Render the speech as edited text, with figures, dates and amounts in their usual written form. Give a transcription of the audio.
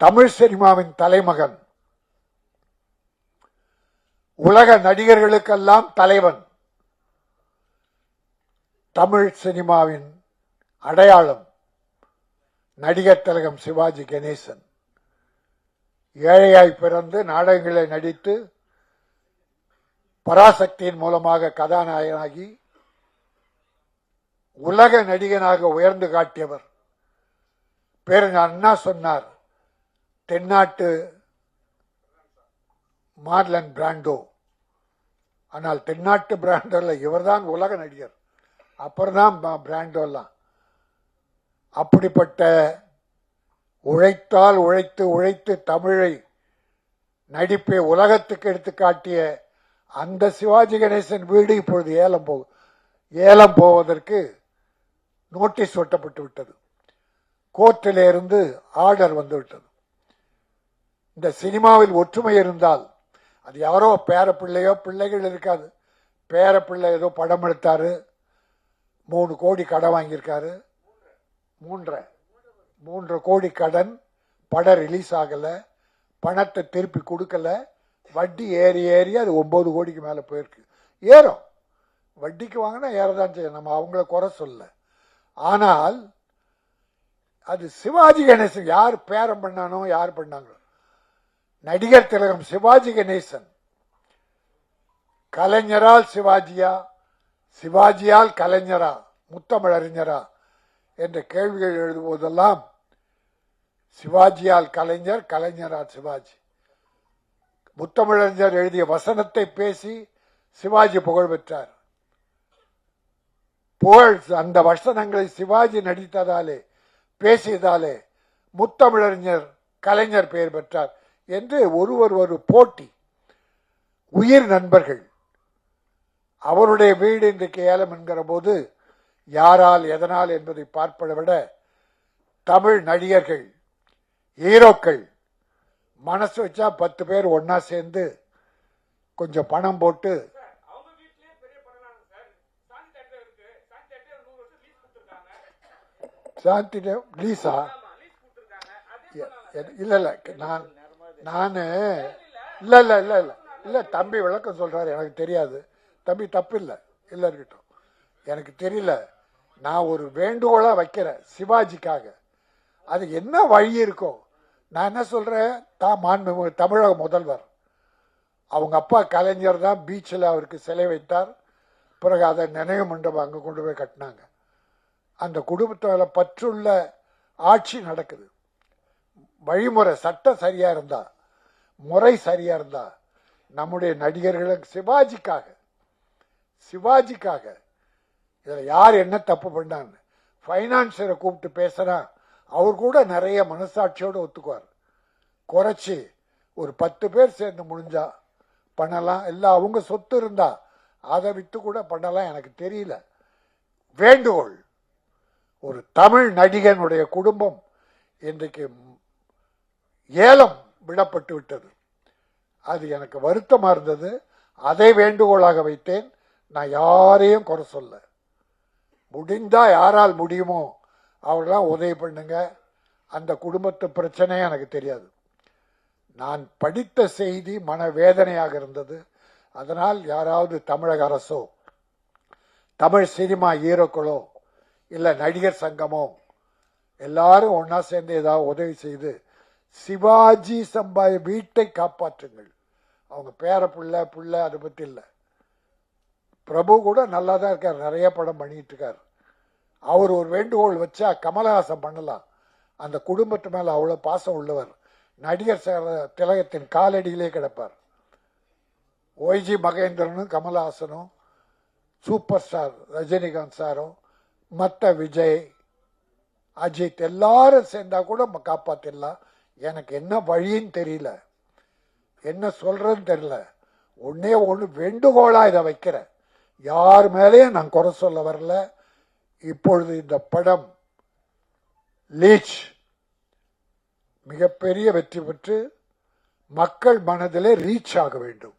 தமிழ் சினிமாவின் தலைமகன், உலக நடிகர்களுக்கெல்லாம் தலைவன், தமிழ் சினிமாவின் அடையாளம் நடிகர் திலகம் சிவாஜி கணேசன். ஏழையாய் பிறந்து நாடகங்களை நடித்து பராசக்தியின் மூலமாக கதாநாயகனாகி உலக நடிகனாக உயர்ந்து காட்டியவர். பேருங்க அண்ணா சொன்னார், தென்னாட்டு மார்லன் பிராண்டோ. ஆனால் தென்னாட்டு பிராண்டோல இவர்தான் உலக நடிகர், அப்புறம் தான் பிராண்டோலாம். அப்படிப்பட்ட உழைத்தால் உழைத்து உழைத்து தமிழை நடிப்பை உலகத்துக்கு எடுத்து காட்டிய அந்த சிவாஜி கணேசன் வீடு இப்பொழுது ஏலம் போவதற்கு நோட்டீஸ் ஒட்டப்பட்டு விட்டது. கோர்ட்டில் இருந்து ஆர்டர் வந்துவிட்டது. இந்த சினிமாவில் ஒற்றுமை இருந்தால், அது யாரோ பேர பிள்ளையோ பிள்ளைகள் இருக்காது, பேர பிள்ளை ஏதோ படம் எடுத்தாரு, 3 கோடி கடன் வாங்கியிருக்காரு, 3 கோடி கடன், படம் ரிலீஸ் ஆகல, பணத்தை திருப்பி கொடுக்கல, வட்டி ஏறி அது 9 கோடிக்கு மேல போயிருக்கு. ஏறும், வட்டிக்கு வாங்கினா ஏறதான் செய்யும், நம்ம அவங்கள குறை சொல்ல. ஆனால் அது சிவாஜி கணேசன் யார் பேரம் பண்ணானோ, யார் பண்ணாங்களோ, நடிகர் திலகம் சிவாஜி கணேசன் கலைஞரால் சிவாஜியா, சிவாஜியால் கலைஞரா, முத்தமிழறிஞரா என்ற கேள்விகள் எழுதுவதெல்லாம் சிவாஜியால் கலைஞர், கலைஞரால் சிவாஜி. முத்தமிழறிஞர் எழுதிய வசனத்தை பேசி சிவாஜி புகழ் பெற்றார். புகழ் அந்த வசனங்களை சிவாஜி நடித்ததாலே, பேசியதாலே முத்தமிழறிஞர் கலைஞர் பெயர் பெற்றார் என்று ஒரு போட்டி. உயிர் நண்பர்கள். அவருடைய வீடு இன்றைக்கு ஏலம் என்கிற போது யாரால் எதனால் என்பதை பார்ப்பதை விட தமிழ் நடிகர்கள், ஹீரோக்கள் மனசு வச்சா 10 பேர் ஒன்னா சேர்ந்து கொஞ்சம் பணம் போட்டு சாந்தி லீஸா இல்ல இல்ல தம்பி விளக்கம் சொல்றாரு, எனக்கு தெரியாது தம்பி, தப்பு இல்ல இருக்கட்டும், எனக்கு தெரியல. நான் ஒரு வேண்டுகோளா வைக்கிறேன் சிவாஜிக்காக. அது என்ன வழி இருக்கும்? நான் என்ன சொல்றேன், தமிழக முதல்வர், அவங்க அப்பா கலைஞர் தான் பீச்சில் அவருக்கு சிலை வைத்தார். பிறகு அதை நினைவு மண்டபம் அங்க கொண்டு போய் கட்டினாங்க. அந்த குடும்பத்தால பற்றுள்ள ஆட்சி நடக்குது. வழிமுறை சட்டம் சரியா இருந்தா, முறை சரியா இருந்தா, நம்முடைய நடிகர்களுக்கு சிவாஜிக்காக இதுல யார் என்ன தப்பு பண்ணான்னு பைனான்சியரை கூப்பிட்டு பேசினா அவர் கூட நிறைய மனசாட்சியோடு ஒத்துக்குவார். குறைச்சி ஒரு 10 பேர் சேர்ந்து முடிஞ்சா பண்ணலாம், இல்ல அவங்க சொத்து இருந்தா அதை வித்து கூட பண்ணலாம், எனக்கு தெரியல. வேண்டுகோள், ஒரு தமிழ் நடிகனுடைய குடும்பம் இன்றைக்கு ஏலம் விடப்பட்டு விட்டது. அது எனக்கு வருத்தமா இருந்தது. அதை வேண்டுகோளாக வைத்தேன். நான் யாரையும் குறை சொல்ல, முடிந்தா யாரால் முடியுமோ அவர்களாம் உதவி பண்ணுங்க. அந்த குடும்பத்து பிரச்சனை எனக்கு தெரியாது. நான் படித்த செய்தி மனவேதனையாக இருந்தது. அதனால் யாராவது தமிழக அரசோ, தமிழ் சினிமா ஹீரோக்களோ, இல்ல நடிகர் சங்கமோ எல்லாரும் ஒன்னா சேர்ந்து ஏதாவது உதவி செய்து சிவாஜி வீட்டை காப்பாற்றுங்கள். அவங்க பேர புள்ள அதை பத்தி இல்ல. பிரபு கூட நல்லா தான் இருக்கார், நிறைய படம் பண்ணிட்டு இருக்காரு. அவர் ஒரு வேண்டுகோள் வச்சா கமலஹாசன் பண்ணலாம். அந்த குடும்பத்து மேல அவ்வளவு பாசம் உள்ளவர். நடிகர் திலகத்தின் காலடியிலே கிடப்பார். ஒய்ஜி மகேந்திரனும் கமலஹாசனும், சூப்பர் ஸ்டார் ரஜினிகாந்த் சாரும், மற்ற விஜய், அஜித் எல்லாரும் சேர்ந்தா கூட காப்பாத்திடலாம். எனக்கு என்ன வழின்னு தெரியல, என்ன சொல்றதுன்னு தெரியல. ஒன்னே ஒண்ணு வேண்டுகோளா இதை வைக்கிறேன். யார் மேலேயும் நான் குறை சொல்ல வரல. இப்பொழுது இந்த படம் லீச் மிகப்பெரிய வெற்றி பெற்று மக்கள் மனதிலே ரீச் ஆக வேண்டும்.